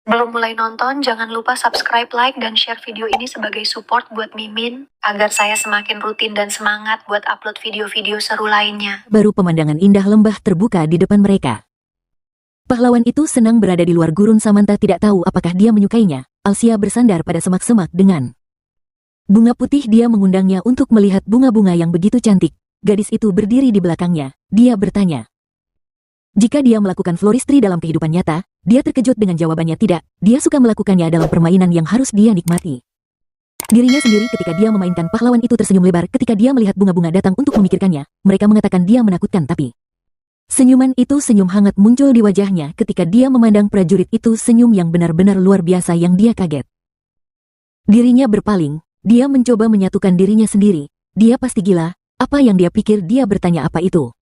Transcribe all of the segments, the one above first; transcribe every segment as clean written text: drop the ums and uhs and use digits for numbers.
Belum mulai nonton, jangan lupa subscribe, like, dan share video ini sebagai support buat Mimin, agar saya semakin rutin dan semangat buat upload video-video seru lainnya. Baru pemandangan indah lembah terbuka di depan mereka. Pahlawan itu senang berada di luar gurun. Samantha tidak tahu apakah dia menyukainya. Alsia bersandar pada semak-semak dengan bunga putih. Dia mengundangnya untuk melihat bunga-bunga yang begitu cantik. Gadis itu berdiri di belakangnya. Dia bertanya, jika dia melakukan floristry dalam kehidupan nyata, dia terkejut dengan jawabannya tidak. Dia suka melakukannya dalam permainan yang harus dia nikmati. Dirinya sendiri ketika dia memainkan pahlawan itu tersenyum lebar ketika dia melihat bunga-bunga datang untuk memikirkannya. Mereka mengatakan dia menakutkan, tapi senyuman itu, senyum hangat muncul di wajahnya ketika dia memandang prajurit itu, senyum yang benar-benar luar biasa yang dia kaget. Dirinya berpaling, dia mencoba menyatukan dirinya sendiri. Dia pasti gila, apa yang dia pikir? Dia bertanya apa itu?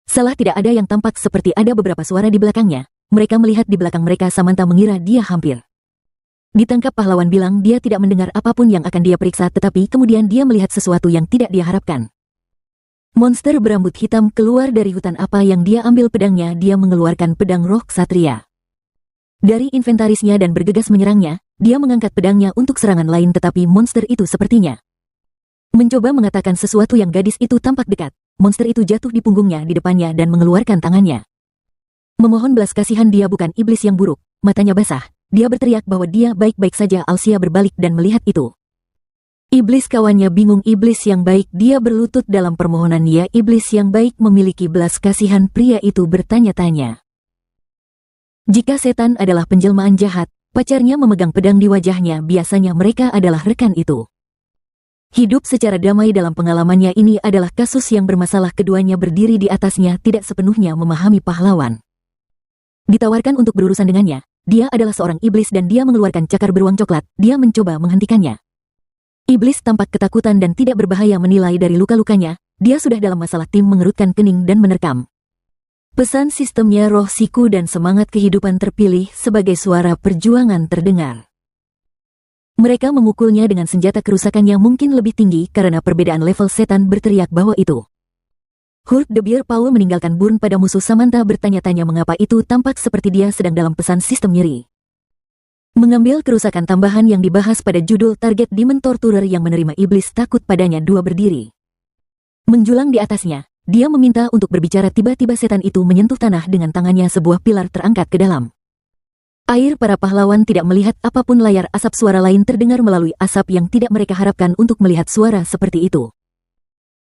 Salah, tidak ada yang tampak seperti ada beberapa suara di belakangnya. Mereka melihat di belakang mereka. Samantha mengira dia hampir ditangkap. Pahlawan bilang dia tidak mendengar apapun yang akan dia periksa, tetapi kemudian dia melihat sesuatu yang tidak dia harapkan. Monster berambut hitam keluar dari hutan. Apa yang dia ambil? Pedangnya. Dia mengeluarkan pedang roh ksatria dari inventarisnya dan bergegas menyerangnya. Dia mengangkat pedangnya untuk serangan lain, tetapi monster itu sepertinya mencoba mengatakan sesuatu yang gadis itu tampak dekat. Monster itu jatuh di punggungnya di depannya dan mengeluarkan tangannya. Memohon belas kasihan. Dia bukan iblis yang buruk. Matanya basah. Dia berteriak bahwa dia baik-baik saja. Alsia berbalik dan melihat itu. Iblis kawannya bingung. Iblis yang baik. Dia berlutut dalam permohonan. Ya, iblis yang baik memiliki belas kasihan. Pria itu bertanya-tanya, jika setan adalah penjelmaan jahat, pacarnya memegang pedang di wajahnya. Biasanya mereka adalah rekan itu. Hidup secara damai dalam pengalamannya ini adalah kasus yang bermasalah. Keduanya berdiri di atasnya, tidak sepenuhnya memahami pahlawan. Ditawarkan untuk berurusan dengannya. Dia adalah seorang iblis dan dia mengeluarkan cakar beruang coklat. Dia mencoba menghentikannya. Iblis tampak ketakutan dan tidak berbahaya. Menilai dari luka-lukanya, dia sudah dalam masalah. Tim mengerutkan kening dan menerkam. Pesan sistemnya, roh siku dan semangat kehidupan terpilih sebagai suara perjuangan terdengar. Mereka memukulnya dengan senjata kerusakan yang mungkin lebih tinggi karena perbedaan level. Setan berteriak bahwa itu Hulk the Bear. Paul meninggalkan burn pada musuh. Samantha bertanya-tanya mengapa itu tampak seperti dia sedang dalam pesan sistem nyeri. Mengambil kerusakan tambahan yang dibahas pada judul Target Demon Torturer yang menerima iblis takut padanya. Dua berdiri menjulang di atasnya. Dia meminta untuk berbicara. Tiba-tiba setan itu menyentuh tanah dengan tangannya. Sebuah pilar terangkat ke dalam air. Para pahlawan tidak melihat apapun. Layar asap. Suara lain terdengar melalui asap yang tidak mereka harapkan untuk melihat suara seperti itu.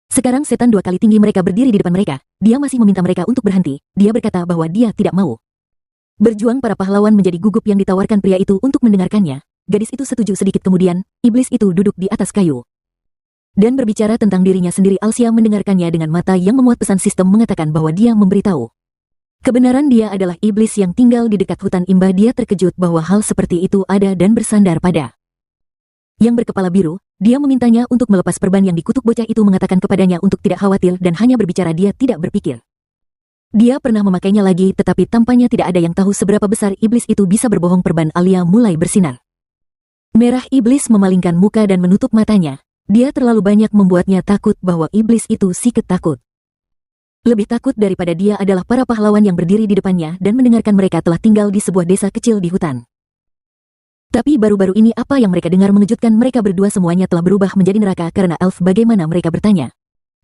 Sekarang setan dua kali tinggi. Mereka berdiri di depan mereka. Dia masih meminta mereka untuk berhenti. Dia berkata bahwa dia tidak mau berjuang. Para pahlawan menjadi gugup yang ditawarkan pria itu untuk mendengarkannya. Gadis itu setuju. Sedikit kemudian, iblis itu duduk di atas kayu dan berbicara tentang dirinya sendiri. Alsia mendengarkannya dengan mata yang memuat. Pesan sistem mengatakan bahwa dia memberitahu kebenaran. Dia adalah iblis yang tinggal di dekat hutan Imba. Dia terkejut bahwa hal seperti itu ada dan bersandar pada yang berkepala biru. Dia memintanya untuk melepas perban yang dikutuk. Bocah itu mengatakan kepadanya untuk tidak khawatir dan hanya berbicara. Dia tidak berpikir dia pernah memakainya lagi, tetapi tampaknya tidak ada yang tahu seberapa besar iblis itu bisa berbohong. Perban Alia mulai bersinar merah. Iblis memalingkan muka dan menutup matanya. Dia terlalu banyak membuatnya takut bahwa iblis itu sikit takut. Lebih takut daripada dia adalah para pahlawan yang berdiri di depannya dan mendengarkan. Mereka telah tinggal di sebuah desa kecil di hutan. Tapi baru-baru ini apa yang mereka dengar mengejutkan. Mereka berdua semuanya telah berubah menjadi neraka karena elf. Bagaimana? Mereka bertanya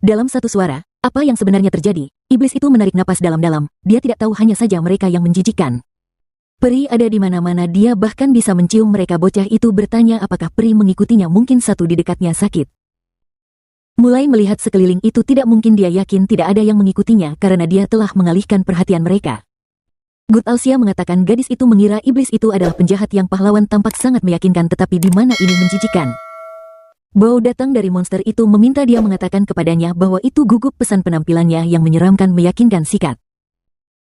dalam satu suara. Apa yang sebenarnya terjadi? Iblis itu menarik napas dalam-dalam. Dia tidak tahu, hanya saja mereka yang menjijikkan. Peri ada di mana-mana. Dia bahkan bisa mencium mereka. Bocah itu bertanya apakah peri mengikutinya. Mungkin satu di dekatnya sakit. Mulai melihat sekeliling itu, tidak mungkin. Dia yakin tidak ada yang mengikutinya karena dia telah mengalihkan perhatian mereka. Good. Alsia mengatakan gadis itu mengira iblis itu adalah penjahat yang pahlawan. Tampak sangat meyakinkan, tetapi di mana ini menjijikan. Bau datang dari monster itu meminta dia mengatakan kepadanya bahwa itu gugup. Pesan penampilannya yang menyeramkan meyakinkan. Sikat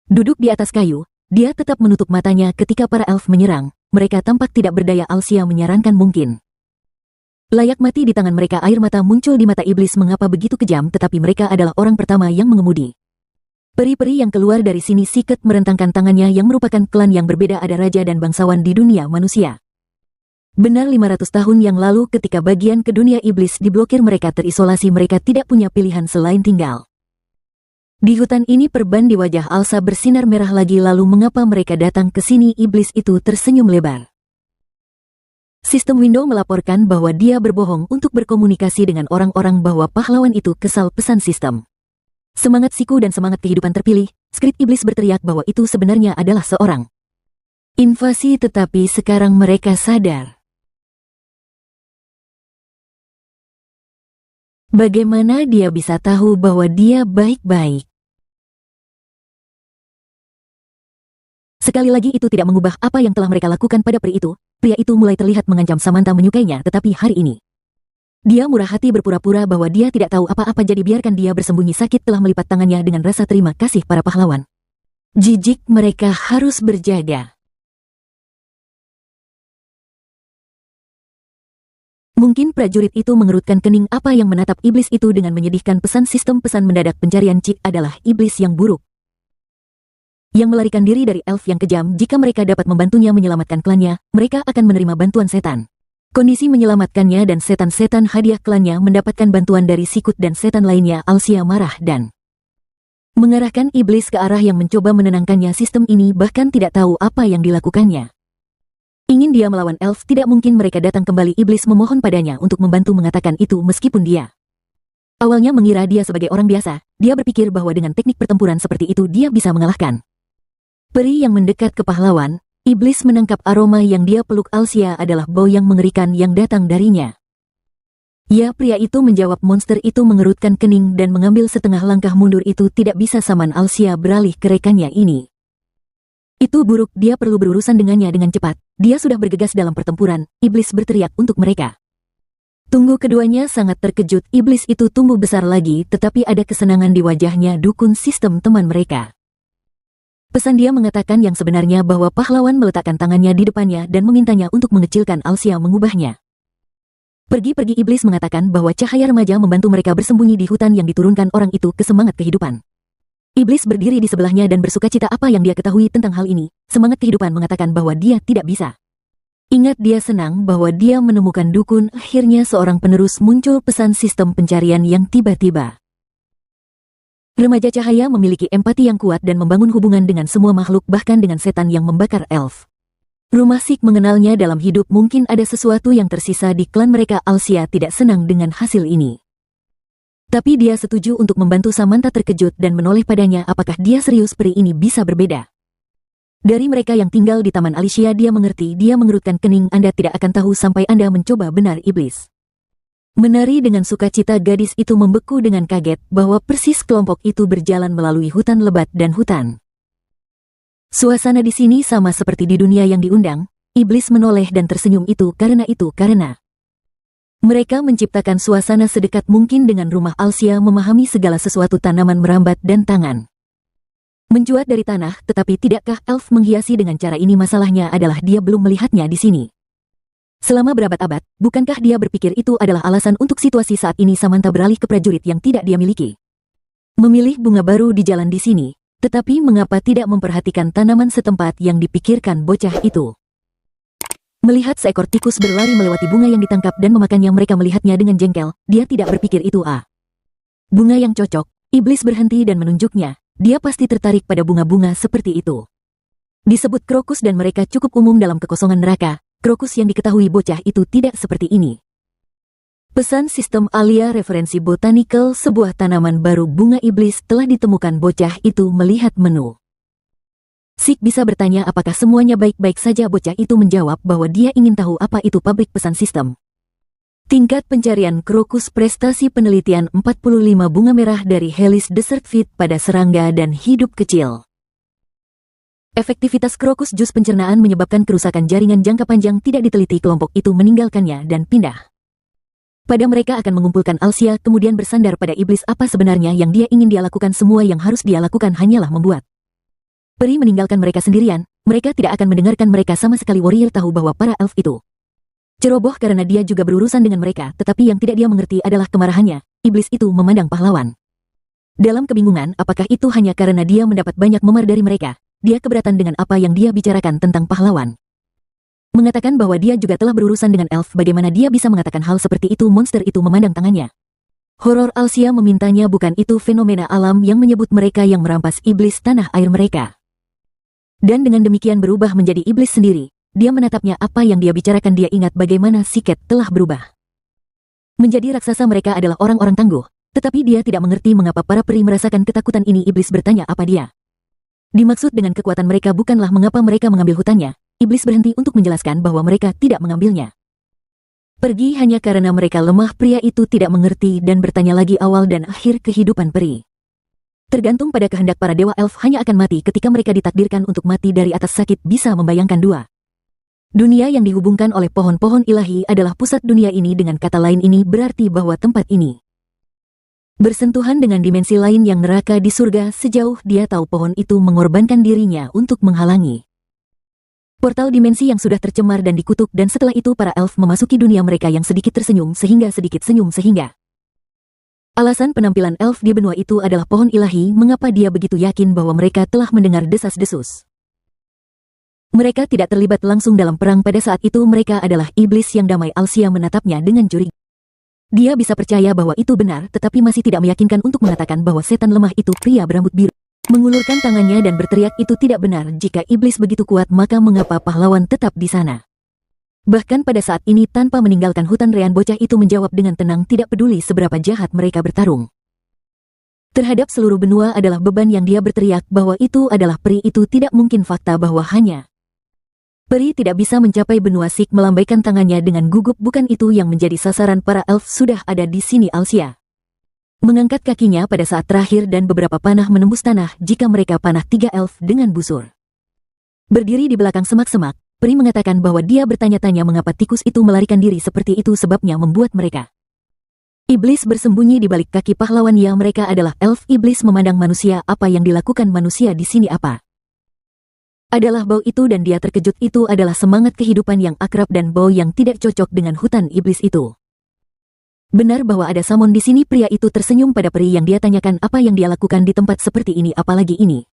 duduk di atas kayu. Dia tetap menutup matanya ketika para elf menyerang. Mereka tampak tidak berdaya. Alsia menyarankan mungkin layak mati di tangan mereka. Air mata muncul di mata iblis. Mengapa begitu kejam? Tetapi mereka adalah orang pertama yang mengemudi peri-peri yang keluar dari sini. Siket merentangkan tangannya yang merupakan klan yang berbeda. Ada raja dan bangsawan di dunia manusia. Benar 500 tahun yang lalu ketika bagian ke dunia iblis diblokir, mereka terisolasi. Mereka tidak punya pilihan selain tinggal Di hutan ini perban di wajah Elsa bersinar merah lagi. Lalu mengapa mereka datang ke sini? Iblis itu tersenyum lebar. Sistem Window melaporkan bahwa dia berbohong untuk berkomunikasi dengan orang-orang bahwa pahlawan itu kesal. Pesan sistem. Semangat siku dan semangat kehidupan terpilih. Skrip iblis berteriak bahwa itu sebenarnya adalah seorang invasi, tetapi sekarang mereka sadar. Bagaimana dia bisa tahu bahwa dia baik-baik? Sekali lagi itu tidak mengubah apa yang telah mereka lakukan pada pria itu. Pria itu mulai terlihat mengancam Samantha menyukainya, tetapi hari ini dia murah hati berpura-pura bahwa dia tidak tahu apa-apa, jadi biarkan dia bersembunyi. Sakit telah melipat tangannya dengan rasa terima kasih para pahlawan. Jijik, mereka harus berjaga. Mungkin prajurit itu mengerutkan kening. Apa yang menatap iblis itu dengan menyedihkan. Pesan sistem pesan mendadak. Pencarian Cik adalah iblis yang buruk, yang melarikan diri dari elf yang kejam. Jika mereka dapat membantunya menyelamatkan klannya, mereka akan menerima bantuan setan. Kondisi menyelamatkannya dan setan-setan hadiah klannya mendapatkan bantuan dari Sikut dan setan lainnya. Alsia marah dan mengarahkan iblis ke arah yang mencoba menenangkannya. Sistem ini bahkan tidak tahu apa yang dilakukannya. Ingin dia melawan elf, tidak mungkin mereka datang kembali. Iblis memohon padanya untuk membantu mengatakan itu meskipun dia awalnya mengira dia sebagai orang biasa. Dia berpikir bahwa dengan teknik pertempuran seperti itu dia bisa mengalahkan peri yang mendekat ke pahlawan. Iblis menangkap aroma yang dia peluk. Alsia adalah bau yang mengerikan yang datang darinya. Ya, pria itu menjawab. Monster itu mengerutkan kening dan mengambil setengah langkah mundur. Itu tidak bisa. Saman Alsia beralih ke rekannya. Ini itu buruk, dia perlu berurusan dengannya dengan cepat. Dia sudah bergegas dalam pertempuran. Iblis berteriak untuk mereka. Tunggu, keduanya sangat terkejut. Iblis itu tumbuh besar lagi, tetapi ada kesenangan di wajahnya. Dukun sistem teman mereka. Pesan dia mengatakan yang sebenarnya bahwa pahlawan meletakkan tangannya di depannya dan memintanya untuk mengecilkan. Alsia mengubahnya. Pergi-pergi. Iblis mengatakan bahwa cahaya remaja membantu mereka bersembunyi di hutan yang diturunkan orang itu ke semangat kehidupan. Iblis berdiri di sebelahnya dan bersukacita. Apa yang dia ketahui tentang hal ini? Semangat kehidupan mengatakan bahwa dia tidak bisa. Ingat, dia senang bahwa dia menemukan dukun. Akhirnya seorang penerus muncul. Pesan sistem pencarian yang tiba-tiba. Remaja cahaya memiliki empati yang kuat dan membangun hubungan dengan semua makhluk, bahkan dengan setan yang membakar elf. Rumah Sik mengenalnya dalam hidup. Mungkin ada sesuatu yang tersisa di klan mereka. Alsia tidak senang dengan hasil ini, tapi dia setuju untuk membantu. Samantha terkejut dan menoleh padanya. Apakah dia serius? Peri ini bisa berbeda dari mereka yang tinggal di Taman Alicia. Dia mengerti. Dia mengerutkan kening. Anda tidak akan tahu sampai Anda mencoba. Benar, iblis menari dengan sukacita. Gadis itu membeku dengan kaget bahwa persis kelompok itu berjalan melalui hutan lebat dan hutan. Suasana di sini sama seperti di dunia yang diundang. Iblis menoleh dan tersenyum. Itu karena mereka menciptakan suasana sedekat mungkin dengan rumah. Alsia memahami segala sesuatu. Tanaman merambat dan tangan mencuat dari tanah. Tetapi tidakkah elf menghiasi dengan cara ini? Masalahnya adalah dia belum melihatnya di sini selama berabad-abad. Bukankah dia berpikir itu adalah alasan untuk situasi saat ini? Samantha beralih ke prajurit yang tidak dia miliki. Memilih bunga baru di jalan di sini. Tetapi mengapa tidak memperhatikan tanaman setempat yang dipikirkan bocah itu? Melihat seekor tikus berlari melewati bunga yang ditangkap dan memakannya, mereka melihatnya dengan jengkel. Dia tidak berpikir itu bunga yang cocok. Iblis berhenti dan menunjuknya. Dia pasti tertarik pada bunga-bunga seperti itu. Disebut krokus dan mereka cukup umum dalam kekosongan neraka. Krokus yang diketahui bocah itu tidak seperti ini. Pesan sistem Alia. Referensi botanical. Sebuah tanaman baru bunga iblis telah ditemukan. Bocah itu melihat menu. Sik bisa bertanya apakah semuanya baik-baik saja. Bocah itu menjawab bahwa dia ingin tahu apa itu pabrik pesan sistem. Tingkat pencarian krokus. Prestasi penelitian 45 bunga merah dari Hellis Desert Fit pada serangga dan hidup kecil. Efektivitas krokus jus pencernaan menyebabkan kerusakan jaringan jangka panjang. Tidak diteliti. Kelompok itu meninggalkannya dan pindah. Pada mereka akan mengumpulkan Alsia kemudian bersandar pada iblis. Apa sebenarnya yang dia ingin dia lakukan? Semua yang harus dia lakukan hanyalah membuat peri meninggalkan mereka sendirian. Mereka tidak akan mendengarkan mereka sama sekali. Warrior tahu bahwa para elf itu ceroboh karena dia juga berurusan dengan mereka, tetapi yang tidak dia mengerti adalah kemarahannya. Iblis itu memandang pahlawan dalam kebingungan. Apakah itu hanya karena dia mendapat banyak memar dari mereka? Dia keberatan dengan apa yang dia bicarakan tentang pahlawan. Mengatakan bahwa dia juga telah berurusan dengan elf. Bagaimana dia bisa mengatakan hal seperti itu? Monster itu memandang tangannya. Horor Alsia memintanya, bukan itu fenomena alam yang menyebut mereka yang merampas iblis tanah air mereka. Dan dengan demikian berubah menjadi iblis sendiri. Dia menatapnya, apa yang dia bicarakan. Dia ingat bagaimana Siket telah berubah. Menjadi raksasa mereka adalah orang-orang tangguh. Tetapi dia tidak mengerti mengapa para peri merasakan ketakutan ini. Iblis bertanya apa dia dimaksud dengan kekuatan mereka, bukanlah mengapa mereka mengambil hutannya. Iblis berhenti untuk menjelaskan bahwa mereka tidak mengambilnya. Pergi hanya karena mereka lemah. Pria itu tidak mengerti dan bertanya lagi, awal dan akhir kehidupan peri tergantung pada kehendak para dewa. Elf hanya akan mati ketika mereka ditakdirkan untuk mati dari atas sakit. Bisa membayangkan dua dunia yang dihubungkan oleh pohon-pohon ilahi adalah pusat dunia ini. Dengan kata lain, ini berarti bahwa tempat ini bersentuhan dengan dimensi lain yang neraka di surga. Sejauh dia tahu, pohon itu mengorbankan dirinya untuk menghalangi portal dimensi yang sudah tercemar dan dikutuk. Dan setelah itu para elf memasuki dunia mereka yang sedikit tersenyum sehingga alasan penampilan elf di benua itu adalah pohon ilahi. Mengapa dia begitu yakin bahwa mereka telah mendengar desas-desus? Mereka tidak terlibat langsung dalam perang pada saat itu. Mereka adalah iblis yang damai. Alsia menatapnya dengan curiga. Dia bisa percaya bahwa itu benar, tetapi masih tidak meyakinkan untuk mengatakan bahwa setan lemah itu pria berambut biru mengulurkan tangannya dan berteriak, itu tidak benar. Jika iblis begitu kuat, maka mengapa pahlawan tetap di sana? Bahkan pada saat ini, tanpa meninggalkan hutan Rean, bocah itu menjawab dengan tenang, tidak peduli seberapa jahat mereka bertarung terhadap seluruh benua adalah beban yang dia berteriak bahwa itu adalah peri. Itu tidak mungkin. Fakta bahwa hanya peri tidak bisa mencapai benua Sik melambaikan tangannya dengan gugup. Bukan itu yang menjadi sasaran para elf. Sudah ada di sini. Alsia mengangkat kakinya pada saat terakhir dan beberapa panah menembus tanah. Jika mereka panah 3 elf dengan busur berdiri di belakang semak-semak, peri mengatakan bahwa dia bertanya-tanya mengapa tikus itu melarikan diri seperti itu. Sebabnya membuat mereka iblis bersembunyi di balik kaki pahlawan. Ya, mereka adalah elf. Iblis memandang manusia. Apa yang dilakukan manusia di sini apa adalah bau itu, dan dia terkejut. Itu adalah semangat kehidupan yang akrab dan bau yang tidak cocok dengan hutan iblis itu. Benar bahwa ada Samon di sini. Pria itu tersenyum pada peri yang dia tanyakan apa yang dia lakukan di tempat seperti ini, apalagi ini.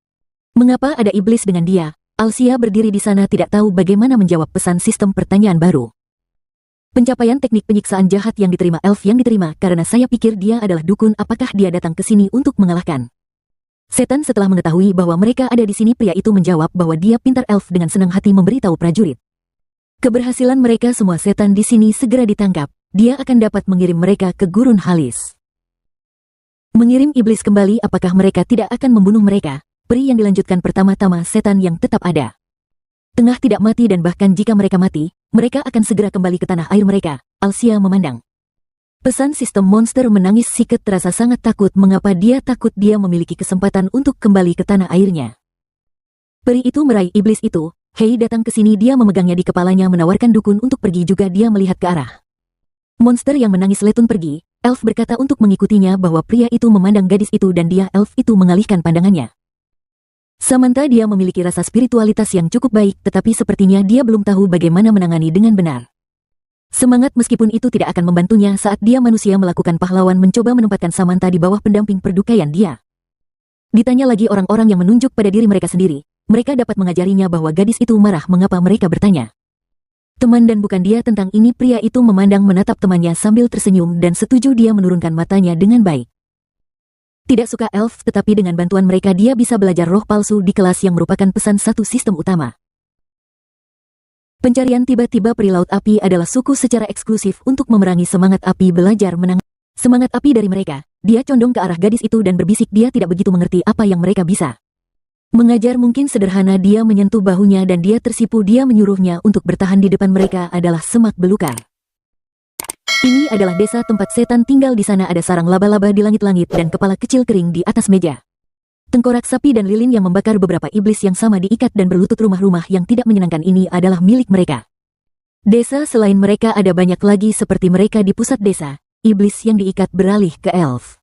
Mengapa ada iblis dengan dia? Alsia berdiri di sana tidak tahu bagaimana menjawab pesan sistem pertanyaan baru. Pencapaian teknik penyiksaan jahat yang diterima elf yang diterima karena saya pikir dia adalah dukun. Apakah dia datang ke sini untuk mengalahkan setan? Setelah mengetahui bahwa mereka ada di sini, pria itu menjawab bahwa dia pintar. Elf dengan senang hati memberitahu prajurit keberhasilan mereka. Semua setan di sini segera ditangkap. Dia akan dapat mengirim mereka ke gurun Halis. Mengirim iblis kembali. Apakah mereka tidak akan membunuh mereka? Peri yang dilanjutkan, pertama-tama setan yang tetap ada tengah tidak mati, dan bahkan jika mereka mati, mereka akan segera kembali ke tanah air mereka. Alsia memandang pesan sistem monster menangis. Siket terasa sangat takut. Mengapa dia takut? Dia memiliki kesempatan untuk kembali ke tanah airnya. Peri itu meraih iblis itu. Hei, datang ke sini. Dia memegangnya di kepalanya menawarkan dukun untuk pergi juga. Dia melihat ke arah monster yang menangis. Letun pergi. Elf berkata untuk mengikutinya bahwa pria itu memandang gadis itu dan dia elf itu mengalihkan pandangannya. Samantha dia memiliki rasa spiritualitas yang cukup baik, tetapi sepertinya dia belum tahu bagaimana menangani dengan benar semangat. Meskipun itu tidak akan membantunya saat dia manusia melakukan pahlawan mencoba menempatkan Samantha di bawah pendamping perdukaian dia. Ditanya lagi orang-orang yang menunjuk pada diri mereka sendiri. Mereka dapat mengajarinya bahwa gadis itu marah. Mengapa mereka bertanya teman dan bukan dia tentang ini? Pria itu memandang menatap temannya sambil tersenyum dan setuju. Dia menurunkan matanya dengan baik. Tidak suka elf, tetapi dengan bantuan mereka dia bisa belajar roh palsu di kelas yang merupakan pesan satu sistem utama. Pencarian. Tiba-tiba peri laut api adalah suku secara eksklusif untuk memerangi semangat api. Belajar menang semangat api dari mereka. Dia condong ke arah gadis itu dan berbisik. Dia tidak begitu mengerti apa yang mereka bisa mengajar. Mungkin sederhana. Dia menyentuh bahunya dan dia tersipu. Dia menyuruhnya untuk bertahan di depan mereka adalah semak belukar. Ini adalah desa tempat setan tinggal. Di sana ada sarang laba-laba di langit-langit dan kepala kecil kering di atas meja. Tengkorak sapi dan lilin yang membakar. Beberapa iblis yang sama diikat dan berlutut. Rumah-rumah yang tidak menyenangkan ini adalah milik mereka. Desa selain mereka ada banyak lagi seperti mereka di pusat desa. Iblis yang diikat beralih ke elf.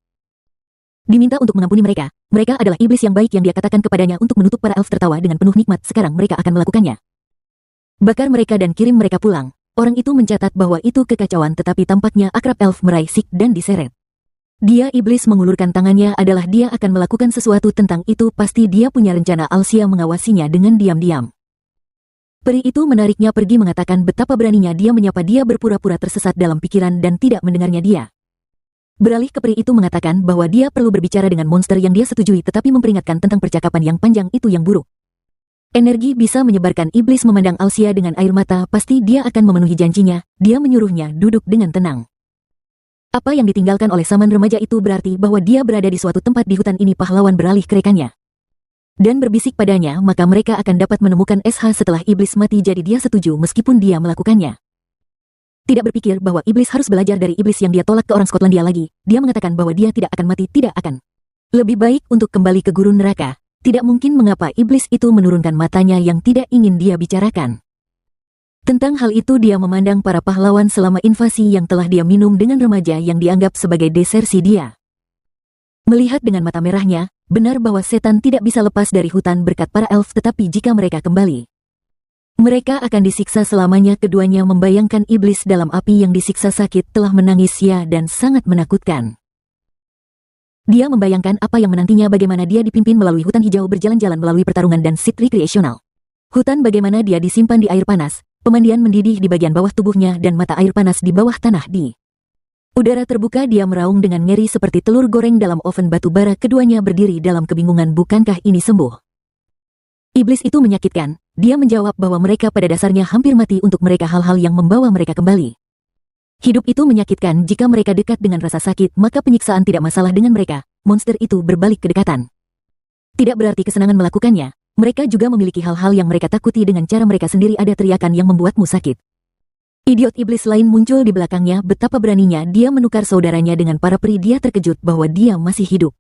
Diminta untuk mengampuni mereka. Mereka adalah iblis yang baik yang dia katakan kepadanya untuk menutup. Para elf tertawa dengan penuh nikmat. Sekarang mereka akan melakukannya. Bakar mereka dan kirim mereka pulang. Orang itu mencatat bahwa itu kekacauan, tetapi tampaknya akrab elf meraih Sik dan diseret. Dia iblis mengulurkan tangannya adalah dia akan melakukan sesuatu tentang itu. Pasti dia punya rencana. Alsia mengawasinya dengan diam-diam. Peri itu menariknya pergi mengatakan betapa beraninya dia menyapa. Dia berpura-pura tersesat dalam pikiran dan tidak mendengarnya. Dia Beralih ke peri itu mengatakan bahwa dia perlu berbicara dengan monster yang dia setujui tetapi memperingatkan tentang percakapan yang panjang itu yang buruk. Energi bisa menyebarkan. Iblis memandang Alsia dengan air mata, pasti dia akan memenuhi janjinya. Dia menyuruhnya duduk dengan tenang. Apa yang ditinggalkan oleh saman remaja itu berarti bahwa dia berada di suatu tempat di hutan ini. Pahlawan beralih ke rekannya dan berbisik padanya, maka mereka akan dapat menemukan SH setelah iblis mati. Jadi dia setuju meskipun dia melakukannya. Tidak berpikir bahwa iblis harus belajar dari iblis yang dia tolak ke orang Skotlandia lagi. Dia mengatakan bahwa dia tidak akan mati, tidak akan. Lebih baik untuk kembali ke guru neraka. Tidak mungkin. Mengapa iblis itu menurunkan matanya yang tidak ingin dia bicarakan. Tentang hal itu dia memandang para pahlawan selama invasi yang telah dia minum dengan remaja yang dianggap sebagai desersi dia. Melihat dengan mata merahnya, benar bahwa setan tidak bisa lepas dari hutan berkat para elf, tetapi jika mereka kembali, mereka akan disiksa selamanya. Keduanya membayangkan iblis dalam api yang disiksa sakit telah menangis ya dan sangat menakutkan. Dia membayangkan apa yang menantinya, bagaimana dia dipimpin melalui hutan hijau, berjalan-jalan melalui pertarungan dan sit rekreasional. Hutan, bagaimana dia disimpan di air panas, pemandian mendidih di bagian bawah tubuhnya dan mata air panas di bawah tanah di udara terbuka. Dia meraung dengan ngeri seperti telur goreng dalam oven batu bara. Keduanya berdiri dalam kebingungan. Bukankah ini sembuh? Iblis itu menyakitkan. Dia menjawab bahwa mereka pada dasarnya hampir mati. Untuk mereka hal-hal yang membawa mereka kembali. Hidup itu menyakitkan. Jika mereka dekat dengan rasa sakit, maka penyiksaan tidak masalah dengan mereka. Monster itu berbalik kedekatan. Tidak berarti kesenangan melakukannya. Mereka juga memiliki hal-hal yang mereka takuti dengan cara mereka sendiri. Ada teriakan yang membuatmu sakit. Idiot iblis lain muncul di belakangnya. Betapa beraninya dia menukar saudaranya dengan para peri. Dia terkejut bahwa dia masih hidup.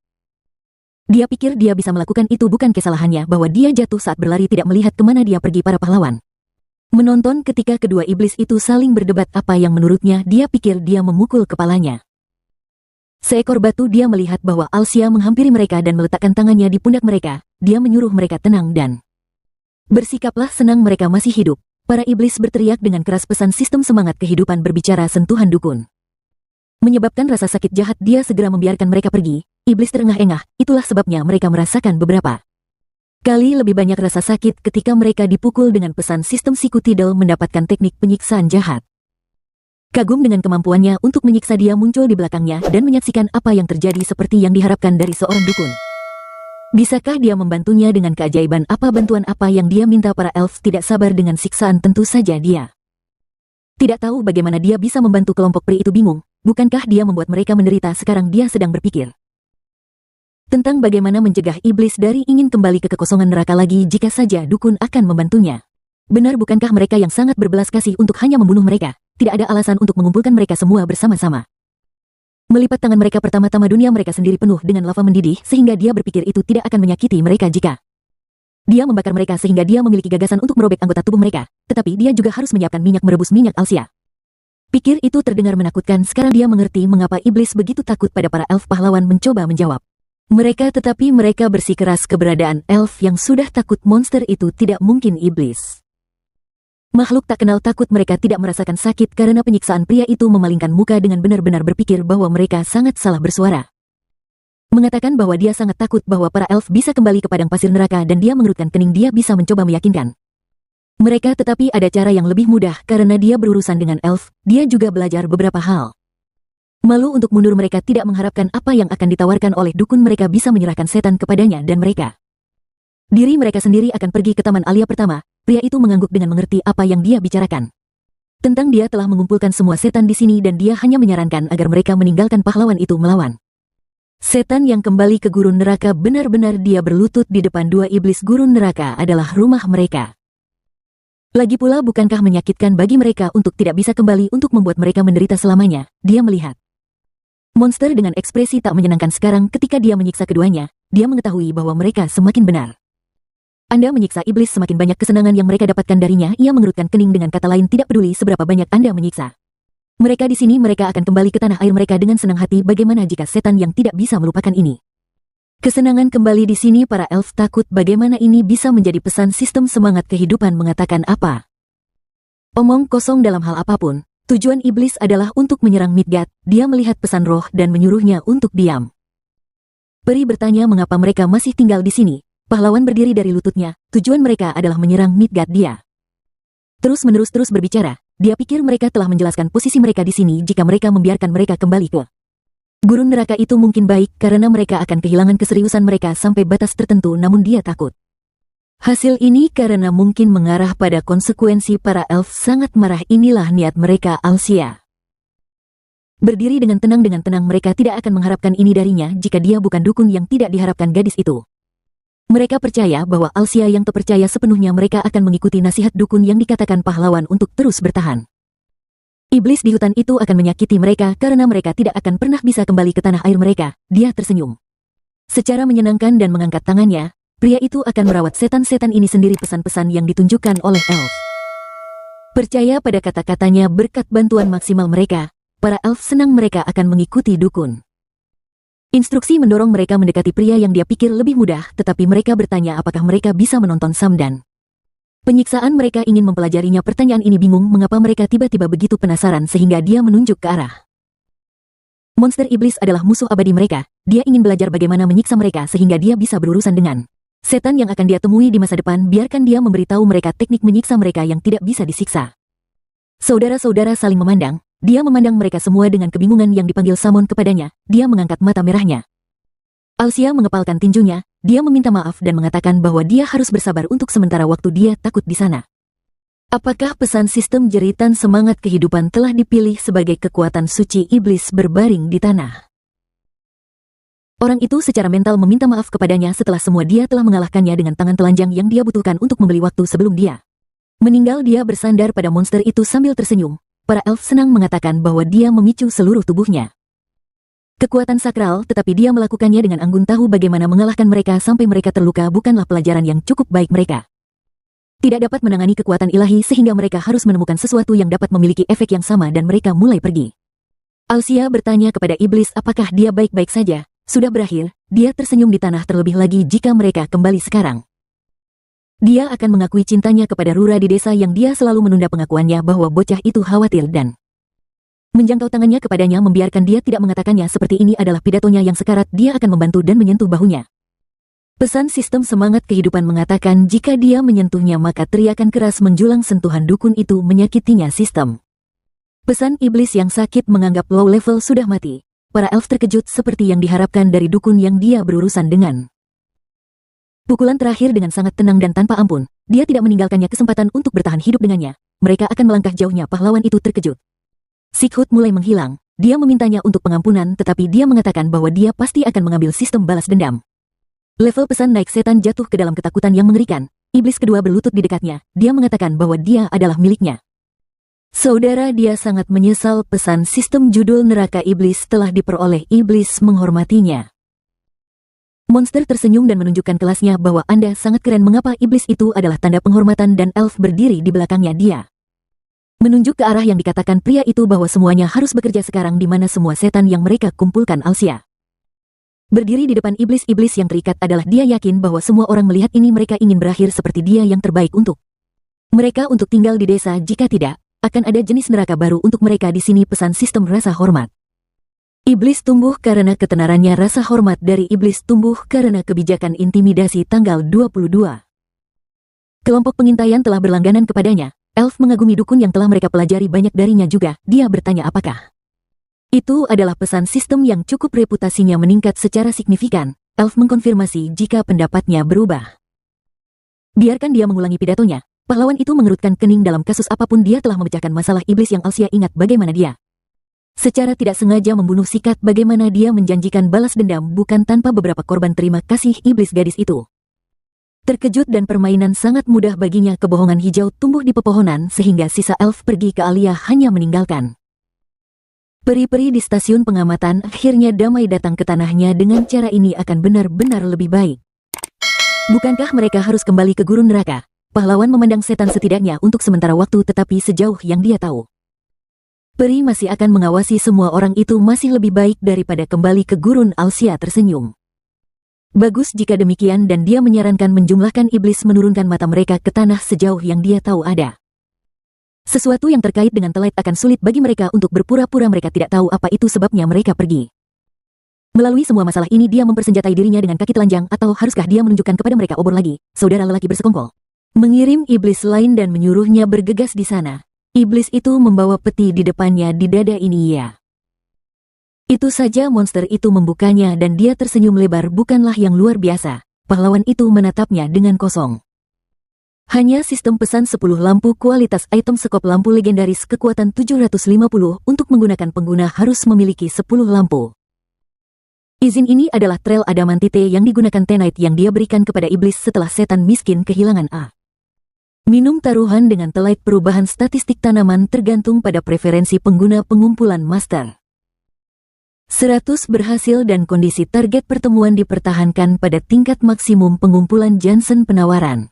Dia pikir dia bisa melakukan itu. Bukan kesalahannya bahwa dia jatuh saat berlari, tidak melihat kemana dia pergi. Para pahlawan menonton ketika kedua iblis itu saling berdebat apa yang menurutnya. Dia pikir dia memukul kepalanya. Seekor batu. Dia melihat bahwa Alsia menghampiri mereka dan meletakkan tangannya di pundak mereka. Dia menyuruh mereka tenang dan bersikaplah senang, mereka masih hidup. Para iblis berteriak dengan keras. Pesan sistem semangat kehidupan berbicara. Sentuhan dukun menyebabkan rasa sakit jahat. Dia segera membiarkan mereka pergi. Iblis terengah-engah. Itulah sebabnya mereka merasakan beberapa kali lebih banyak rasa sakit ketika mereka dipukul dengan pesan sistem. Sikutidal mendapatkan teknik penyiksaan jahat. Kagum dengan kemampuannya untuk menyiksa, dia muncul di belakangnya dan menyaksikan apa yang terjadi seperti yang diharapkan dari seorang dukun. Bisakah dia membantunya dengan keajaiban apa? Bantuan apa yang dia minta? Para elf tidak sabar dengan siksaan. Tentu saja dia tidak tahu bagaimana dia bisa membantu. Kelompok peri itu bingung. Bukankah dia membuat mereka menderita? Sekarang dia sedang berpikir tentang bagaimana mencegah iblis dari ingin kembali ke kekosongan neraka lagi jika saja dukun akan membantunya. Benar, bukankah mereka yang sangat berbelas kasih untuk hanya membunuh mereka? Tidak ada alasan untuk mengumpulkan mereka semua bersama-sama. Melipat tangan mereka, pertama-tama dunia mereka sendiri penuh dengan lava mendidih, sehingga dia berpikir itu tidak akan menyakiti mereka jika dia membakar mereka, sehingga dia memiliki gagasan untuk merobek anggota tubuh mereka. Tetapi dia juga harus menyiapkan minyak merebus minyak Alsia. Pikir itu terdengar menakutkan. Sekarang dia mengerti mengapa iblis begitu takut pada para elf. Pahlawan mencoba menjawab mereka, tetapi mereka bersikeras keberadaan elf yang sudah takut monster itu tidak mungkin iblis. Makhluk tak kenal takut. Mereka tidak merasakan sakit karena penyiksaan. Pria itu memalingkan muka dengan benar-benar berpikir bahwa mereka sangat salah bersuara. Mengatakan bahwa dia sangat takut bahwa para elf bisa kembali ke padang pasir neraka dan dia mengerutkan kening. Dia bisa mencoba meyakinkan mereka, tetapi ada cara yang lebih mudah karena dia berurusan dengan elf. Dia juga belajar beberapa hal. Malu untuk mundur, mereka tidak mengharapkan apa yang akan ditawarkan oleh dukun. Mereka bisa menyerahkan setan kepadanya dan mereka diri mereka sendiri akan pergi ke Taman Alia pertama. Pria itu mengangguk dengan mengerti apa yang dia bicarakan. Tentang dia telah mengumpulkan semua setan di sini dan dia hanya menyarankan agar mereka meninggalkan pahlawan itu melawan setan yang kembali ke gurun neraka. Benar-benar dia berlutut di depan dua iblis. Gurun neraka adalah rumah mereka. Lagi pula, bukankah menyakitkan bagi mereka untuk tidak bisa kembali, untuk membuat mereka menderita selamanya? Dia melihat monster dengan ekspresi tak menyenangkan sekarang. Ketika dia menyiksa keduanya, dia mengetahui bahwa mereka semakin benar. Anda menyiksa iblis, semakin banyak kesenangan yang mereka dapatkan darinya. Ia mengerutkan kening, dengan kata lain tidak peduli seberapa banyak Anda menyiksa mereka di sini, mereka akan kembali ke tanah air mereka dengan senang hati. Bagaimana jika setan yang tidak bisa melupakan ini? Kesenangan kembali di sini. Para elf takut bagaimana ini bisa menjadi pesan sistem semangat kehidupan. Mengatakan apa? Omong kosong dalam hal apapun. Tujuan iblis adalah untuk menyerang Midgard. Dia melihat pesan roh dan menyuruhnya untuk diam. Peri bertanya mengapa mereka masih tinggal di sini. Pahlawan berdiri dari lututnya. Tujuan mereka adalah menyerang Midgard. Dia terus-menerus berbicara. Dia pikir mereka telah menjelaskan posisi mereka di sini. Jika mereka membiarkan mereka kembali ke Gurun neraka itu mungkin baik karena mereka akan kehilangan keseriusan mereka sampai batas tertentu, namun dia takut. Hasil ini karena mungkin mengarah pada konsekuensi. Para elf sangat marah. Inilah niat mereka. Alsia berdiri dengan tenang. Mereka tidak akan mengharapkan ini darinya jika dia bukan dukun yang tidak diharapkan gadis itu. Mereka percaya bahwa Alsia yang terpercaya sepenuhnya. Mereka akan mengikuti nasihat dukun yang dikatakan pahlawan untuk terus bertahan. Iblis di hutan itu akan menyakiti mereka karena mereka tidak akan pernah bisa kembali ke tanah air mereka. Dia tersenyum secara menyenangkan dan mengangkat tangannya. Pria itu akan merawat setan-setan ini sendiri. Pesan-pesan yang ditunjukkan oleh elf. Percaya pada kata-katanya. Berkat bantuan maksimal mereka, para elf senang mereka akan mengikuti dukun. Instruksi mendorong mereka mendekati pria yang dia pikir lebih mudah, tetapi mereka bertanya apakah mereka bisa menonton Samdan. Penyiksaan. Mereka ingin mempelajarinya. Pertanyaan ini bingung mengapa mereka tiba-tiba begitu penasaran sehingga dia menunjuk ke arah. Monster iblis adalah musuh abadi mereka. Dia ingin belajar bagaimana menyiksa mereka sehingga dia bisa berurusan dengan setan yang akan dia temui di masa depan. Biarkan dia memberitahu mereka teknik menyiksa mereka yang tidak bisa disiksa. Saudara-saudara saling memandang. Dia memandang mereka semua dengan kebingungan yang dipanggil Samon kepadanya. Dia mengangkat mata merahnya. Alsia mengepalkan tinjunya. Dia meminta maaf dan mengatakan bahwa dia harus bersabar untuk sementara waktu. Dia takut di sana. Apakah pesan sistem jeritan semangat kehidupan telah dipilih sebagai kekuatan suci iblis berbaring di tanah? Orang itu secara mental meminta maaf kepadanya setelah semua dia telah mengalahkannya dengan tangan telanjang yang dia butuhkan untuk membeli waktu sebelum dia meninggal. Dia bersandar pada monster itu sambil tersenyum. Para elf senang mengatakan bahwa dia memicu seluruh tubuhnya kekuatan sakral, tetapi dia melakukannya dengan anggun. Tahu bagaimana mengalahkan mereka sampai mereka terluka bukanlah pelajaran yang cukup baik. Mereka tidak dapat menangani kekuatan ilahi sehingga mereka harus menemukan sesuatu yang dapat memiliki efek yang sama dan mereka mulai pergi. Alsia bertanya kepada iblis apakah dia baik-baik saja. Sudah berakhir. Dia tersenyum di tanah. Terlebih lagi jika mereka kembali sekarang. Dia akan mengakui cintanya kepada Rura di desa yang dia selalu menunda pengakuannya bahwa bocah itu khawatir dan menjangkau tangannya kepadanya. Membiarkan dia tidak mengatakannya seperti ini adalah pidatonya yang sekarat. Dia akan membantu dan menyentuh bahunya. Pesan sistem semangat kehidupan mengatakan jika dia menyentuhnya maka teriakan keras menjulang. Sentuhan dukun itu menyakitinya. Sistem pesan iblis yang sakit menganggap low level sudah mati. Para elf terkejut seperti yang diharapkan dari dukun yang dia berurusan dengan. Pukulan terakhir dengan sangat tenang dan tanpa ampun. Dia tidak meninggalkannya kesempatan untuk bertahan hidup dengannya. Mereka akan melangkah jauhnya. Pahlawan itu terkejut. Sikhut mulai menghilang. Dia memintanya untuk pengampunan tetapi dia mengatakan bahwa dia pasti akan mengambil sistem balas dendam. Level pesan naik. Setan jatuh ke dalam ketakutan yang mengerikan. Iblis kedua berlutut di dekatnya. Dia mengatakan bahwa dia adalah miliknya. Saudara, dia sangat menyesal. Pesan sistem judul neraka iblis telah diperoleh. Iblis menghormatinya. Monster tersenyum dan menunjukkan kelasnya bahwa Anda sangat keren. Mengapa iblis itu adalah tanda penghormatan dan elf berdiri di belakangnya. Dia menunjuk ke arah yang dikatakan pria itu bahwa semuanya harus bekerja sekarang di mana semua setan yang mereka kumpulkan. Alsia berdiri di depan iblis-iblis yang terikat adalah dia yakin bahwa semua orang melihat ini. Mereka ingin berakhir seperti dia yang terbaik untuk mereka untuk tinggal di desa. Jika tidak, akan ada jenis neraka baru untuk mereka di sini. Pesan sistem rasa hormat. Iblis tumbuh karena ketenarannya. Rasa hormat dari iblis tumbuh karena kebijakan intimidasi. Tanggal 22. Kelompok pengintaian telah berlangganan kepadanya. Elf mengagumi dukun yang telah mereka pelajari banyak darinya juga. Dia bertanya apakah itu adalah pesan sistem yang cukup reputasinya meningkat secara signifikan. Elf mengkonfirmasi jika pendapatnya berubah. Biarkan dia mengulangi pidatonya. Pahlawan itu mengerutkan kening. Dalam kasus apapun dia telah memecahkan masalah iblis yang Alsia ingat bagaimana dia secara tidak sengaja membunuh Sikat. Bagaimana dia menjanjikan balas dendam bukan tanpa beberapa korban. Terima kasih iblis. Gadis itu terkejut dan permainan sangat mudah baginya. Kebohongan hijau tumbuh di pepohonan sehingga sisa elf pergi ke Alia hanya meninggalkan peri-peri di stasiun pengamatan. Akhirnya damai datang ke tanahnya. Dengan cara ini akan benar-benar lebih baik. Bukankah mereka harus kembali ke gurun neraka? Pahlawan memandang setan setidaknya untuk sementara waktu, tetapi sejauh yang dia tahu peri masih akan mengawasi semua orang itu masih lebih baik daripada kembali ke gurun. Alsia tersenyum. Bagus jika demikian dan dia menyarankan menjumlahkan iblis menurunkan mata mereka ke tanah sejauh yang dia tahu ada sesuatu yang terkait dengan Telet akan sulit bagi mereka untuk berpura-pura mereka tidak tahu apa itu sebabnya mereka pergi. Melalui semua masalah ini dia mempersenjatai dirinya dengan kaki telanjang atau haruskah dia menunjukkan kepada mereka obor lagi? Saudara lelaki bersekongkol mengirim iblis lain dan menyuruhnya bergegas di sana. Iblis itu membawa peti di depannya. Di dada ini ya. Itu saja monster itu membukanya dan dia tersenyum lebar bukanlah yang luar biasa. Pahlawan itu menatapnya dengan kosong. Hanya sistem pesan 10 lampu kualitas item sekop lampu legendaris kekuatan 750 untuk menggunakan pengguna harus memiliki 10 lampu. Izin ini adalah trail adamantite yang digunakan Tenite yang dia berikan kepada iblis setelah setan miskin kehilangan A. Minum taruhan dengan Tenite perubahan statistik tanaman tergantung pada preferensi pengguna pengumpulan master. 100 berhasil dan kondisi target pertemuan dipertahankan pada tingkat maksimum pengumpulan Jansen penawaran.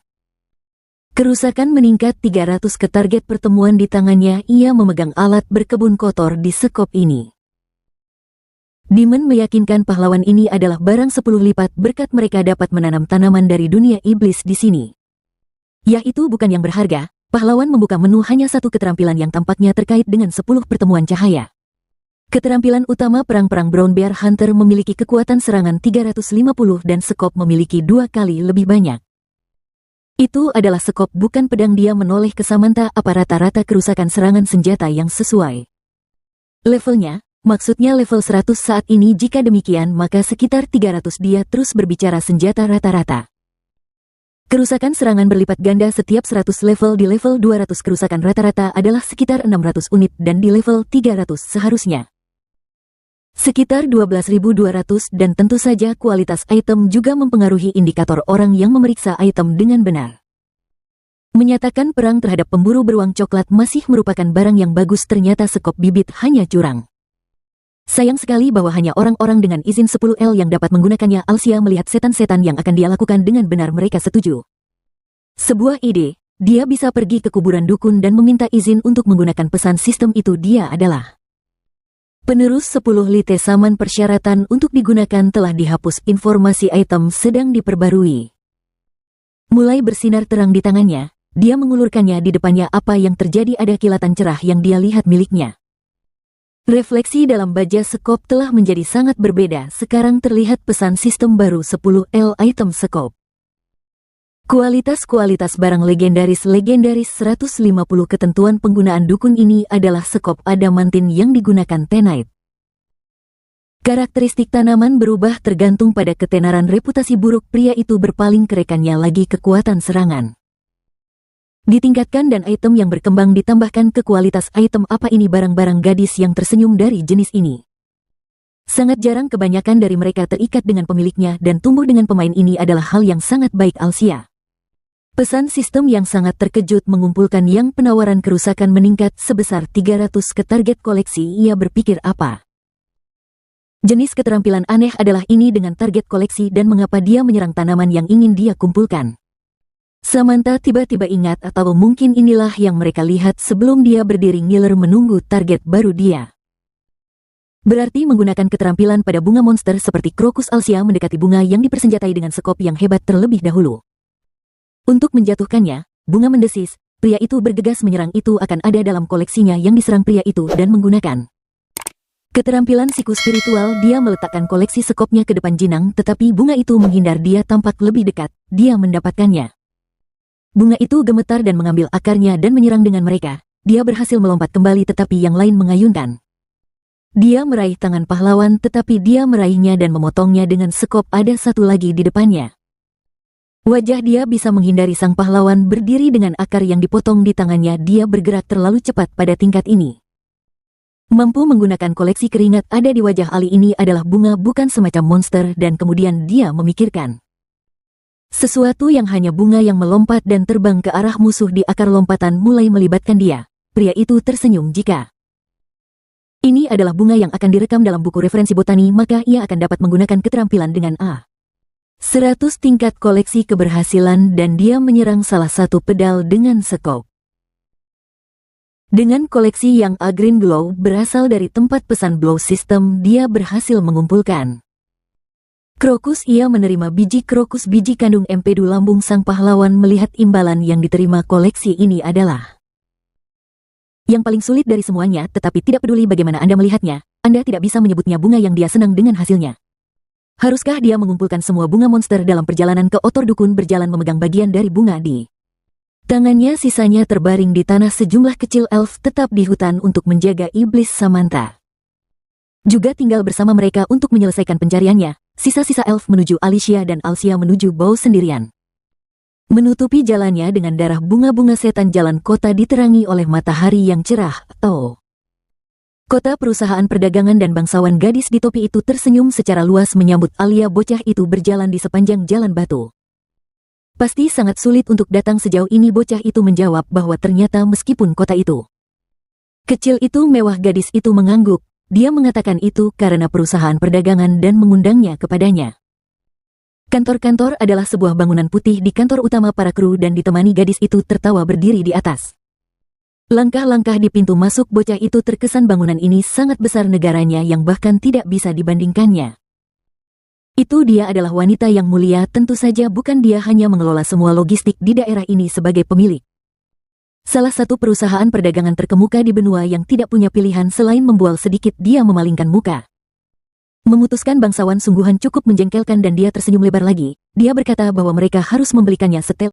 Kerusakan meningkat 300 ke target pertemuan di tangannya. Ia memegang alat berkebun kotor di sekop ini. Demon meyakinkan pahlawan ini adalah barang 10 lipat berkat mereka dapat menanam tanaman dari dunia iblis di sini. Yaitu bukan yang berharga, pahlawan membuka menu hanya satu keterampilan yang tampaknya terkait dengan 10 pertemuan cahaya. Keterampilan utama perang-perang Brown Bear Hunter memiliki kekuatan serangan 350 dan sekop memiliki 2 kali lebih banyak. Itu adalah sekop bukan pedang. Dia menoleh ke Samantha. Apa rata-rata kerusakan serangan senjata yang sesuai levelnya, maksudnya level 100 saat ini. Jika demikian maka sekitar 300. Dia terus berbicara senjata rata-rata. Kerusakan serangan berlipat ganda setiap 100 level. Di level 200 kerusakan rata-rata adalah sekitar 600 unit dan di level 300 seharusnya sekitar 12.200 dan tentu saja kualitas item juga mempengaruhi indikator orang yang memeriksa item dengan benar. Menyatakan perang terhadap pemburu beruang coklat masih merupakan barang yang bagus, ternyata sekop bibit hanya curang. Sayang sekali bahwa hanya orang-orang dengan izin 10L yang dapat menggunakannya. Alsia melihat setan-setan yang akan dia lakukan dengan benar. Mereka setuju. Sebuah ide, dia bisa pergi ke kuburan dukun dan meminta izin untuk menggunakan pesan sistem itu. Dia adalah penerus 10 lite saman. Persyaratan untuk digunakan telah dihapus. Informasi item sedang diperbarui. Mulai bersinar terang di tangannya, dia mengulurkannya di depannya. Apa yang terjadi? Ada kilatan cerah yang dia lihat miliknya. Refleksi dalam baja sekop telah menjadi sangat berbeda. Sekarang terlihat pesan sistem baru 10L item sekop. Kualitas barang legendaris 150. Ketentuan penggunaan dukun ini adalah sekop adamantin yang digunakan Tenite. Karakteristik tanaman berubah tergantung pada ketenaran. Reputasi buruk pria itu berpaling ke rekannya lagi. Kekuatan serangan ditingkatkan dan item yang berkembang ditambahkan ke kualitas item. Apa ini? Barang-barang gadis yang tersenyum dari jenis ini sangat jarang. Kebanyakan dari mereka terikat dengan pemiliknya dan tumbuh dengan pemain. Ini adalah hal yang sangat baik. Alsia pesan sistem yang sangat terkejut mengumpulkan yang penawaran kerusakan meningkat sebesar 300 ke target koleksi. Ia berpikir apa jenis keterampilan aneh adalah ini dengan target koleksi dan mengapa dia menyerang tanaman yang ingin dia kumpulkan. Samantha tiba-tiba ingat, atau mungkin inilah yang mereka lihat sebelum dia berdiri ngiler menunggu target baru dia. Berarti menggunakan keterampilan pada bunga monster seperti krokus. Alsia mendekati bunga yang dipersenjatai dengan sekop yang hebat terlebih dahulu. Untuk menjatuhkannya, bunga mendesis. Pria itu bergegas menyerang. Itu akan ada dalam koleksinya yang diserang pria itu dan menggunakan keterampilan siku spiritual. Dia meletakkan koleksi sekopnya ke depan Jinang, tetapi bunga itu menghindar. Dia tampak lebih dekat. Dia mendapatkannya. Bunga itu gemetar dan mengambil akarnya dan menyerang dengan mereka. Dia berhasil melompat kembali tetapi yang lain mengayunkan. Dia meraih tangan pahlawan tetapi dia meraihnya dan memotongnya dengan sekop. Ada satu lagi di depannya. Wajah dia bisa menghindari sang pahlawan berdiri dengan akar yang dipotong di tangannya. Dia bergerak terlalu cepat pada tingkat ini. Mampu menggunakan koleksi keringat ada di wajah Ali. Ini adalah bunga bukan semacam monster. Dan kemudian dia memikirkan sesuatu yang hanya bunga yang melompat dan terbang ke arah musuh di akar lompatan mulai melibatkan dia. Pria itu tersenyum. Jika ini adalah bunga yang akan direkam dalam buku referensi botani maka ia akan dapat menggunakan keterampilan dengan 100 tingkat koleksi keberhasilan dan dia menyerang salah satu pedal dengan sekop. Dengan koleksi yang Green Glow berasal dari tempat pesan Blow System, dia berhasil mengumpulkan krokus. Ia menerima biji krokus, biji kandung empedu lambung. Sang pahlawan melihat imbalan yang diterima. Koleksi ini adalah yang paling sulit dari semuanya, tetapi tidak peduli bagaimana Anda melihatnya, Anda tidak bisa menyebutnya bunga yang dia senang dengan hasilnya. Haruskah dia mengumpulkan semua bunga monster dalam perjalanan ke Otor Dukun? Berjalan memegang bagian dari bunga di tangannya, sisanya terbaring di tanah. Sejumlah kecil elf tetap di hutan untuk menjaga iblis Samantha. juga tinggal bersama mereka untuk menyelesaikan pencariannya. Sisa-sisa elf menuju Alicia dan Alcia menuju Bow sendirian. Menutupi jalannya dengan darah bunga-bunga setan, jalan kota diterangi oleh matahari yang cerah. Kota perusahaan perdagangan dan bangsawan gadis di topi itu tersenyum secara luas menyambut Alia. Bocah itu berjalan di sepanjang jalan batu. Pasti sangat sulit untuk datang sejauh ini, bocah itu menjawab bahwa ternyata meskipun kota itu kecil itu mewah, gadis itu mengangguk. Dia mengatakan itu karena perusahaan perdagangan dan mengundangnya kepadanya. Kantor-kantor adalah sebuah bangunan putih di kantor utama para kru dan ditemani gadis itu tertawa berdiri di atas. Langkah-langkah di pintu masuk bocah itu terkesan bangunan ini sangat besar, negaranya yang bahkan tidak bisa dibandingkannya. Itu dia adalah wanita yang mulia, tentu saja bukan dia hanya mengelola semua logistik di daerah ini sebagai pemilik salah satu perusahaan perdagangan terkemuka di benua yang tidak punya pilihan selain membual sedikit. Dia memalingkan muka. Memutuskan bangsawan sungguhan cukup menjengkelkan dan dia tersenyum lebar lagi. Dia berkata bahwa mereka harus membelikannya setel